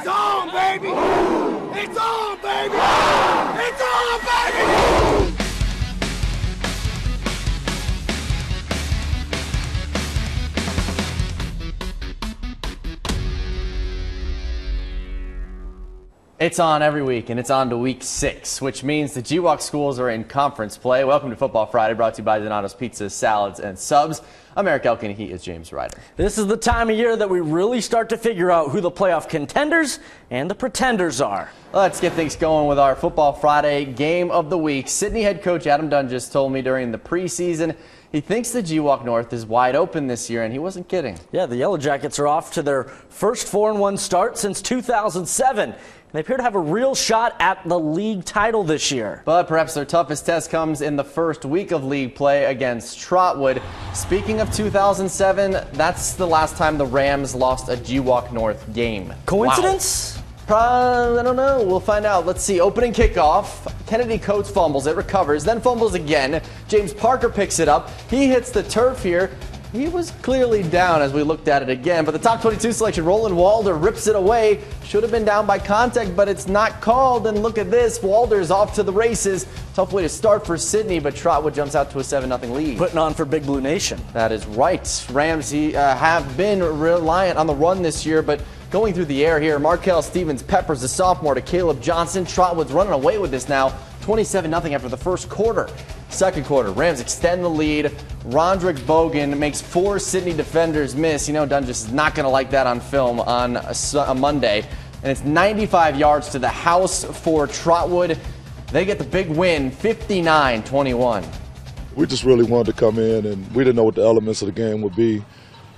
It's on, baby! It's on, baby! It's on, baby! It's on every week, and it's on to week 6, which means the GWalk schools are in conference play. Welcome to Football Friday, brought to you by Donato's Pizzas, Salads, and Subs. I'm Eric Elkin, he is James Ryder. This is the time of year that we really start to figure out who the playoff contenders and the pretenders are. Let's get things going with our Football Friday game of the week. Sidney head coach Adam Dunn just told me during the preseason he thinks the GWalk North is wide open this year, and he wasn't kidding. Yeah, the Yellow Jackets are off to their first 4-1 start since 2007. They appear to have a real shot at the league title this year. But perhaps their toughest test comes in the first week of league play against Trotwood. Speaking of 2007, that's the last time the Rams lost a GWalk North game. Coincidence? Wow. I don't know. We'll find out. Let's see. Opening kickoff. Kennedy Coates fumbles. It recovers. Then fumbles again. James Parker picks it up. He hits the turf here. He was clearly down as we looked at it again, but the top 22 selection, Roland Walder, rips it away. Should have been down by contact, but it's not called. And look at this, Walder's off to the races. Tough way to start for Sidney, but Trotwood jumps out to a 7-0 lead. Putting on for Big Blue Nation. That is right. Rams have been reliant on the run this year, but going through the air here, Markel Stevens peppers the sophomore to Caleb Johnson. Trotwood's running away with this now, 27-0 after the first quarter. Second quarter, Rams extend the lead. Rondrick Bogan makes 4 Sidney defenders miss. You know, Dunn just is not going to like that on film on a Monday. And it's 95 yards to the house for Trotwood. They get the big win, 59-21. We just really wanted to come in, and we didn't know what the elements of the game would be.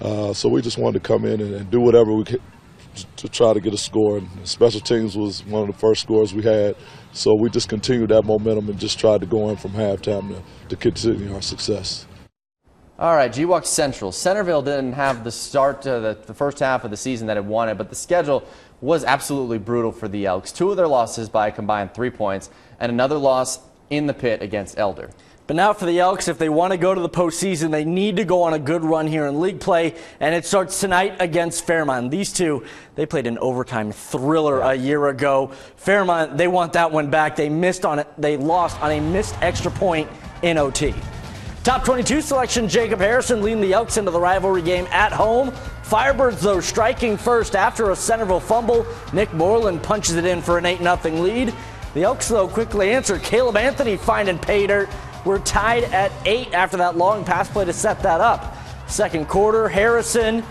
So we just wanted to come in and do whatever we could to try to get a score. And special teams was one of the first scores we had. So we just continued that momentum and just tried to go in from halftime to continue our success. All right, GWalk Central. Centerville didn't have the start to the first half of the season that it wanted, but the schedule was absolutely brutal for the Elks. 2 of their losses by a combined 3 points, and another loss in the pit against Elder. But now for the Elks, if they want to go to the postseason, they need to go on a good run here in league play, and it starts tonight against Fairmont. These two, they played an overtime thriller a year ago. Fairmont, they want that one back. They missed on it. They lost on a missed extra point in OT. Top 22 selection, Jacob Harrison leading the Elks into the rivalry game at home. Firebirds, though, striking first after a Centerville fumble. Nick Moreland punches it in for an 8-0 lead. The Elks, though, quickly answer. Caleb Anthony finding pay dirt. We're tied at 8 after that long pass play to set that up. Second quarter, Harrison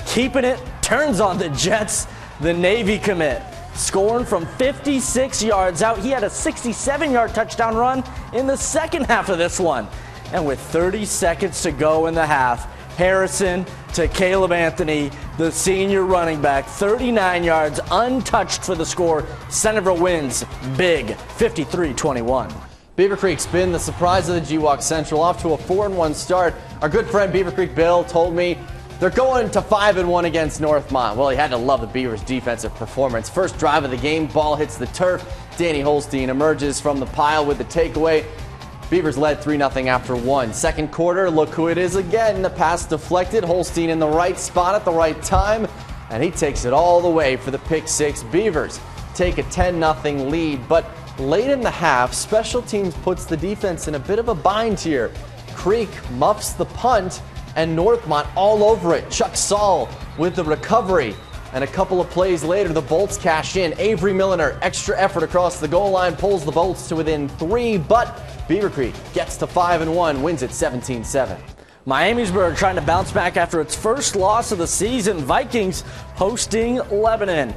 keeping it, turns on the Jets, the Navy commit. Scoring from 56 yards out. He had a 67-yard touchdown run in the second half of this one. And with 30 seconds to go in the half, Harrison to Caleb Anthony, the senior running back, 39 yards, untouched for the score. Centerville wins big, 53-21. Beaver Creek's been the surprise of the GWalk Central, off to a 4-1 start. Our good friend Beaver Creek Bill told me they're going to 5-1 against Northmont. Well, he had to love the Beavers' defensive performance. First drive of the game, ball hits the turf. Danny Holstein emerges from the pile with the takeaway. Beavers led 3-0 after 1. Second quarter, look who it is again. The pass deflected. Holstein in the right spot at the right time, and he takes it all the way for the pick six. Beavers take a 10-0 lead, but late in the half, special teams puts the defense in a bit of a bind here. Creek muffs the punt, and Northmont all over it. Chuck Saul with the recovery. And a couple of plays later, the Bolts cash in. Avery Milliner, extra effort across the goal line, pulls the Bolts to within 3, but Beaver Creek gets to 5-1, wins it 17-7. Miamisburg trying to bounce back after its first loss of the season. Vikings hosting Lebanon.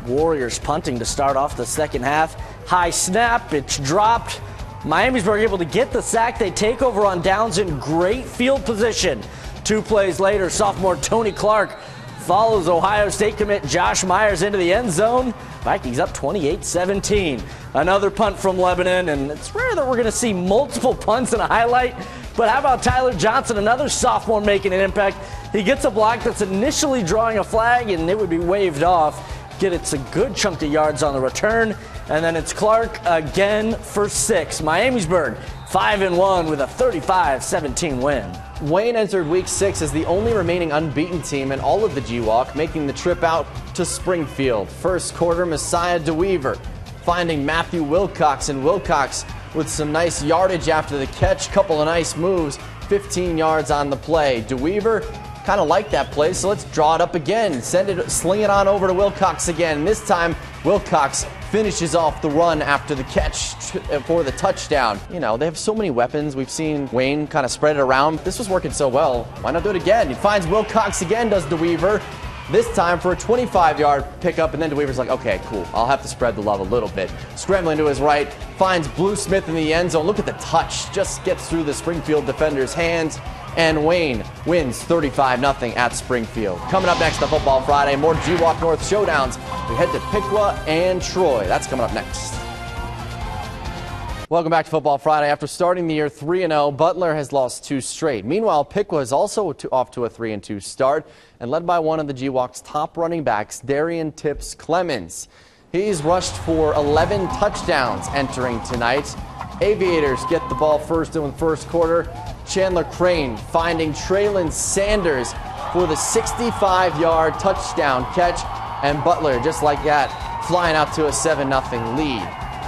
Warriors punting to start off the second half. High snap, it's dropped. Miamisburg able to get the sack. They take over on downs in great field position. 2 plays later, sophomore Tony Clark follows Ohio State commit Josh Myers into the end zone. Vikings up 28-17. Another punt from Lebanon, and it's rare that we're going to see multiple punts in a highlight. But how about Tyler Johnson, another sophomore making an impact? He gets a block that's initially drawing a flag, and it would be waved off. Gets a good chunk of yards on the return, and then it's Clark again for 6. Miamisburg 5-1 with a 35-17 win. Wayne entered week 6 as the only remaining unbeaten team in all of the GWalk, making the trip out to Springfield. First quarter, Messiah DeWeaver finding Matthew Wilcox, and Wilcox with some nice yardage after the catch, couple of nice moves, 15 yards on the play. DeWeaver kind of liked that play, so let's draw it up again. Sling it on over to Wilcox again. And this time, Wilcox finishes off the run after the catch for the touchdown. You know, they have so many weapons. We've seen Wayne kind of spread it around. This was working so well. Why not do it again? He finds Wilcox again, does DeWeaver. This time for a 25-yard pickup, and then DeWeaver's like, okay, cool, I'll have to spread the love a little bit. Scrambling to his right, finds Blue Smith in the end zone. Look at the touch, just gets through the Springfield defender's hands, and Wayne wins 35-0 at Springfield. Coming up next on Football Friday, more GWalk North showdowns. We head to Piqua and Troy. That's coming up next. Welcome back to Football Friday. After starting the year 3-0, Butler has lost 2 straight. Meanwhile, Piqua is also off to a 3-2 start and led by one of the GWalk's top running backs, Darian Tips Clemens. He's rushed for 11 touchdowns entering tonight. Aviators get the ball first in the first quarter. Chandler Crane finding Traylon Sanders for the 65-yard touchdown catch, and Butler, just like that, flying out to a 7-0 lead.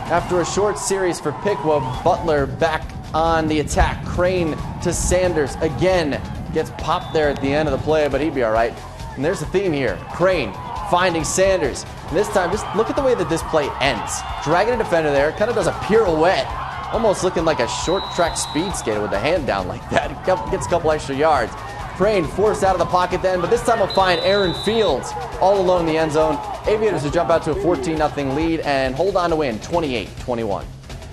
After a short series for Piqua, Butler back on the attack. Crane to Sanders again. Gets popped there at the end of the play, but he'd be all right. And there's the theme here. Crane finding Sanders. And this time, just look at the way that this play ends. Dragging a defender there, kind of does a pirouette. Almost looking like a short track speed skater with the hand down like that. Gets a couple extra yards. Crane forced out of the pocket then, but this time we'll find Aaron Fields all alone in the end zone. Aviators will jump out to a 14-0 lead and hold on to win 28-21.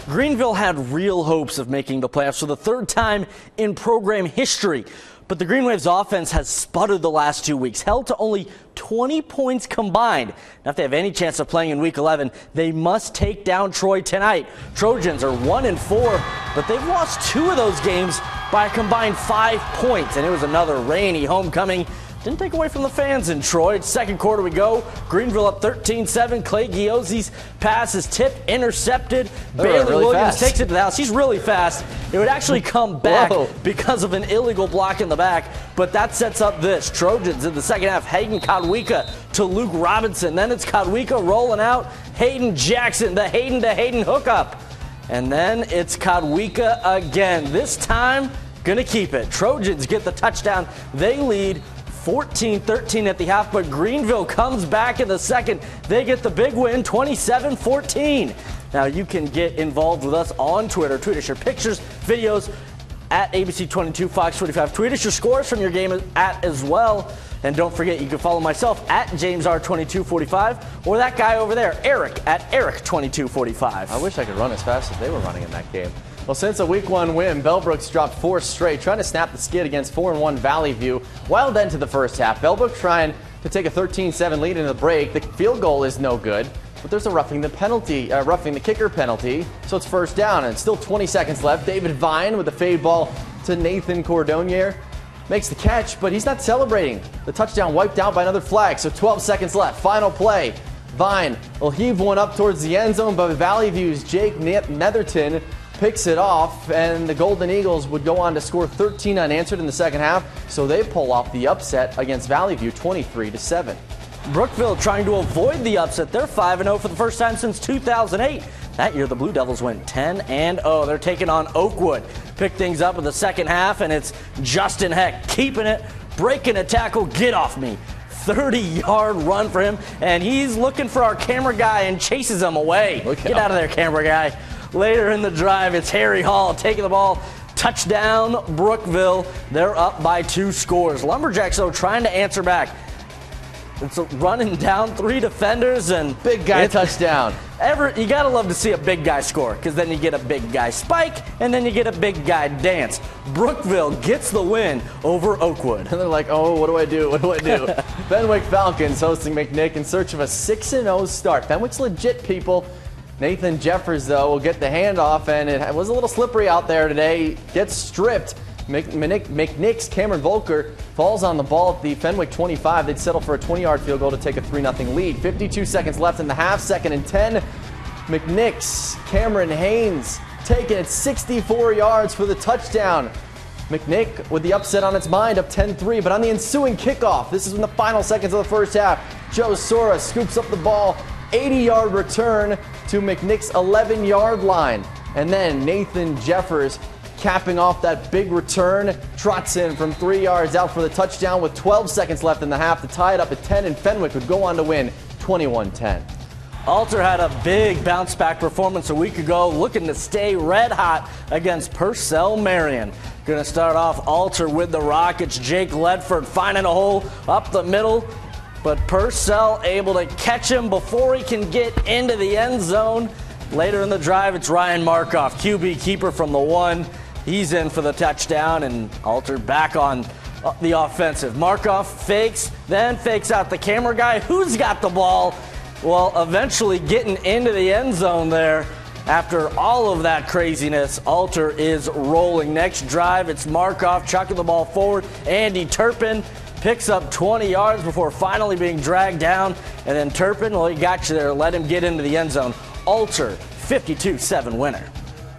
Greenville had real hopes of making the playoffs for the 3rd time in program history. But the Green Waves offense has sputtered the last 2 weeks, held to only 20 points combined. Now, if they have any chance of playing in Week 11, they must take down Troy tonight. Trojans are 1-4, but they've lost 2 of those games by a combined 5 points. And it was another rainy homecoming. Didn't take away from the fans in Troy. Second quarter we go. Greenville up 13-7. Clay Giozzi's pass is tipped, intercepted. Bailey really Williams fast. takes it to the house. He's really fast. It would actually come back because of an illegal block in the back, but that sets up this. Trojans in the second half. Hayden Kodwika to Luke Robinson. Then it's Kodwika rolling out. Hayden Jackson, the Hayden to Hayden hookup. And then it's Kodwika again. This time, gonna keep it. Trojans get the touchdown. They lead 14-13 at the half, but Greenville comes back in the second. They get the big win, 27-14. Now you can get involved with us on Twitter. Tweet us your pictures, videos at ABC22 Fox 45. Tweet us your scores from your game as well. And don't forget, you can follow myself at JamesR2245 or that guy over there, Eric, at Eric2245. I wish I could run as fast as they were running in that game. Well, since a Week 1 win, Bellbrook's dropped 4 straight, trying to snap the skid against 4-1 Valley View. Well into the first half, Bellbrook trying to take a 13-7 lead into the break. The field goal is no good, but there's a roughing the kicker penalty, so it's first down, and still 20 seconds left. David Vine with the fade ball to Nathan Cordonier. Makes the catch, but he's not celebrating. The touchdown wiped out by another flag, so 12 seconds left. Final play. Vine will heave one up towards the end zone, but Valley View's Jake Netherton picks it off, and the Golden Eagles would go on to score 13 unanswered in the second half, so they pull off the upset against Valley View 23-7. Brookville trying to avoid the upset. They're 5-0 for the first time since 2008. That year, the Blue Devils went 10-0. They're taking on Oakwood. Pick things up in the second half, and it's Justin Heck keeping it, breaking a tackle, get off me. 30-yard run for him, and he's looking for our camera guy and chases him away. Get out of there, camera guy. Later in the drive, it's Harry Hall taking the ball. Touchdown, Brookville. They're up by 2 scores. Lumberjacks, though, trying to answer back. It's running down 3 defenders, and big guy touchdown. You gotta love to see a big guy score, because then you get a big guy spike, and then you get a big guy dance. Brookville gets the win over Oakwood. And they're like, oh, what do I do? What do I do? Fenwick Falcons hosting McNick in search of a 6-0 start. Fenwick's legit, people. Nathan Jeffers, though, will get the handoff, and it was a little slippery out there today. Gets stripped. McNick's Cameron Volker falls on the ball at the Fenwick 25. They'd settle for a 20-yard field goal to take a 3-0 lead. 52 seconds left in the half, 2nd and 10. McNick's Cameron Haynes taking it 64 yards for the touchdown. McNick with the upset on its mind, up 10-3, but on the ensuing kickoff, this is in the final seconds of the first half, Joe Sora scoops up the ball, 80-yard return to McNick's 11-yard line. And then Nathan Jeffers capping off that big return, trots in from 3 yards out for the touchdown with 12 seconds left in the half to tie it up at 10, and Fenwick would go on to win 21-10. Alter had a big bounce-back performance a week ago, looking to stay red hot against Purcell Marion. Going to start off Alter with the Rockets. Jake Ledford finding a hole up the middle, but Purcell able to catch him before he can get into the end zone. Later in the drive, it's Ryan Markoff, QB keeper from the 1. He's in for the touchdown, and Alter back on the offensive. Markoff fakes, then fakes out the camera guy. Who's got the ball? Well, eventually getting into the end zone there. After all of that craziness, Alter is rolling. Next drive, it's Markoff chucking the ball forward. Andy Turpin picks up 20 yards before finally being dragged down. And then Turpin, well, he got you there. Let him get into the end zone. Alter, 52-7 winner.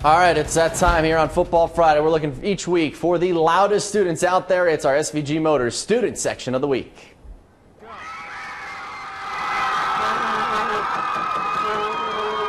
All right, it's that time here on Football Friday. We're looking each week for the loudest students out there. It's our SVG Motors Student Section of the Week.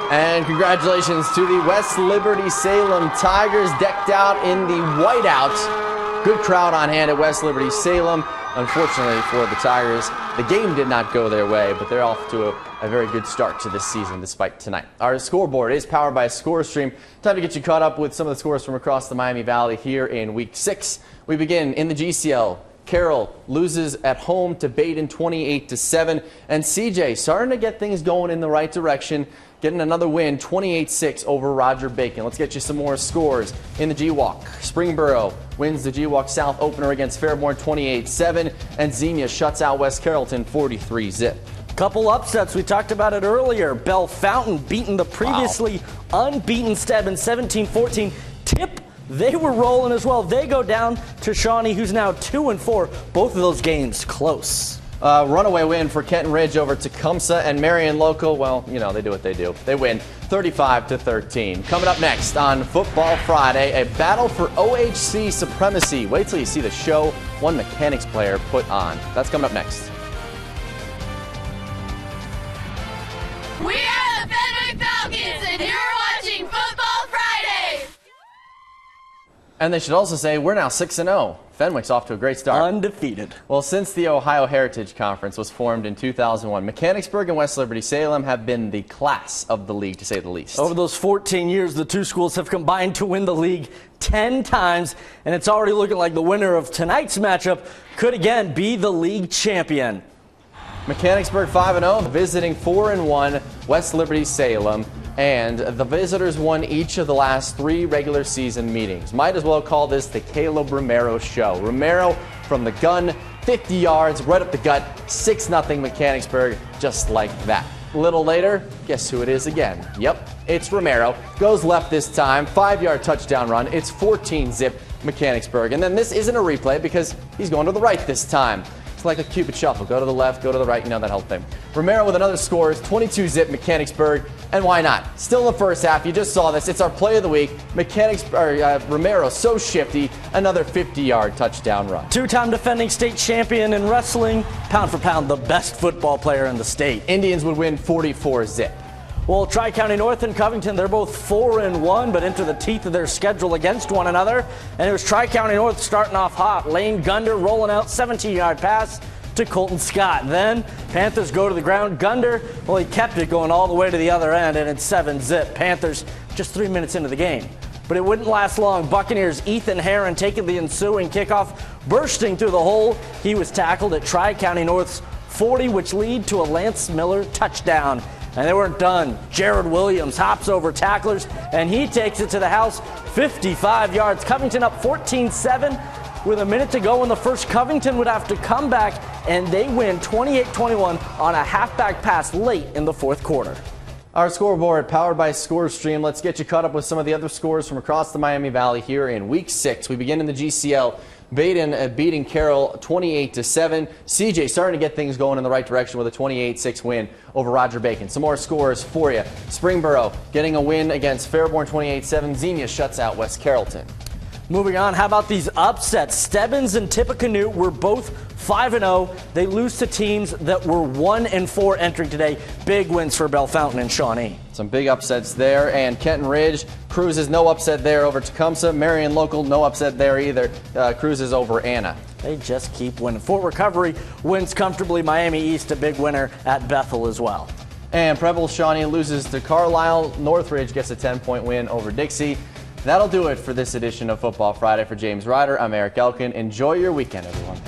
And congratulations to the West Liberty Salem Tigers, decked out in the whiteout. Good crowd on hand at West Liberty Salem. Unfortunately for the Tigers, the game did not go their way, but they're off to a very good start to this season despite tonight. Our scoreboard is powered by ScoreStream. Time to get you caught up with some of the scores from across the Miami Valley here in Week 6. We begin in the GCL. Carroll loses at home to Dayton 28-7, and CJ starting to get things going in the right direction, getting another win 28-6 over Roger Bacon. Let's get you some more scores in the GWalk. Springboro wins the GWalk South opener against Fairborn 28-7, and Xenia shuts out West Carrollton 43-zip. Couple upsets, we talked about it earlier. Bell Fountain beating the previously unbeaten Stebbins 17-14. Tip, they were rolling as well. They go down to Shawnee, who's now 2-4. Both of those games close. Runaway win for Kenton Ridge over Tecumseh, and Marion Local, well, you know, they do what they do. They win 35-13. Coming up next on Football Friday, a battle for OHC supremacy. Wait till you see the show one mechanics player put on. That's coming up next. We are the Fenwick Falcons, and you're watching Football Friday. And they should also say we're now 6-0. Fenwick's off to a great start. Undefeated. Well, since the Ohio Heritage Conference was formed in 2001, Mechanicsburg and West Liberty Salem have been the class of the league, to say the least. Over those 14 years, the two schools have combined to win the league 10 times, and it's already looking like the winner of tonight's matchup could again be the league champion. Mechanicsburg 5-0, visiting 4-1 West Liberty Salem, and the visitors won each of the last 3 regular season meetings. Might as well call this the Caleb Romero show. Romero from the gun, 50 yards, right up the gut, 6-0 Mechanicsburg, just like that. A little later, guess who it is again? Yep, it's Romero. Goes left this time, 5-yard touchdown run. It's 14-zip Mechanicsburg. And then this isn't a replay because he's going to the right this time. It's like a Cupid shuffle. Go to the left, go to the right, you know that whole thing. Romero with another score is 22-zip Mechanicsburg, and why not? Still in the first half, you just saw this. It's our play of the week. Romero, so shifty, another 50-yard touchdown run. Two-time defending state champion in wrestling, pound for pound, the best football player in the state. Indians would win 44-zip. Well, Tri-County North and Covington, they're both 4-1, but into the teeth of their schedule against one another. And it was Tri-County North starting off hot. Lane Gunder rolling out 17-yard pass to Colton Scott. Then Panthers go to the ground. Gunder, well, he kept it going all the way to the other end, and it's 7-zip. Panthers just 3 minutes into the game. But it wouldn't last long. Buccaneers' Ethan Herron taking the ensuing kickoff, bursting through the hole. He was tackled at Tri-County North's 40, which lead to a Lance Miller touchdown. And they weren't done. Jared Williams hops over tacklers, and he takes it to the house, 55 yards. Covington up 14-7 with a minute to go in the first. Covington would have to come back, and they win 28-21 on a halfback pass late in the fourth quarter. Our scoreboard powered by ScoreStream. Let's get you caught up with some of the other scores from across the Miami Valley here in Week 6. We begin in the GCL. Dayton beating Carroll 28-7. CJ starting to get things going in the right direction with a 28-6 win over Roger Bacon. Some more scores for you. Springboro getting a win against Fairborn 28-7. Xenia shuts out West Carrollton. Moving on, how about these upsets? Stebbins and Tippecanoe were both 5-0. They lose to teams that were 1-4 entering today. Big wins for Bellefontaine and Shawnee. Some big upsets there, and Kenton Ridge cruises no upset there over Tecumseh. Marion Local, no upset there either. Cruises over Anna. They just keep winning. Fort Recovery wins comfortably. Miami East, a big winner at Bethel as well. And Preble Shawnee loses to Carlisle. Northridge gets a 10-point win over Dixie. That'll do it for this edition of Football Friday. For James Ryder, I'm Eric Elkin. Enjoy your weekend, everyone.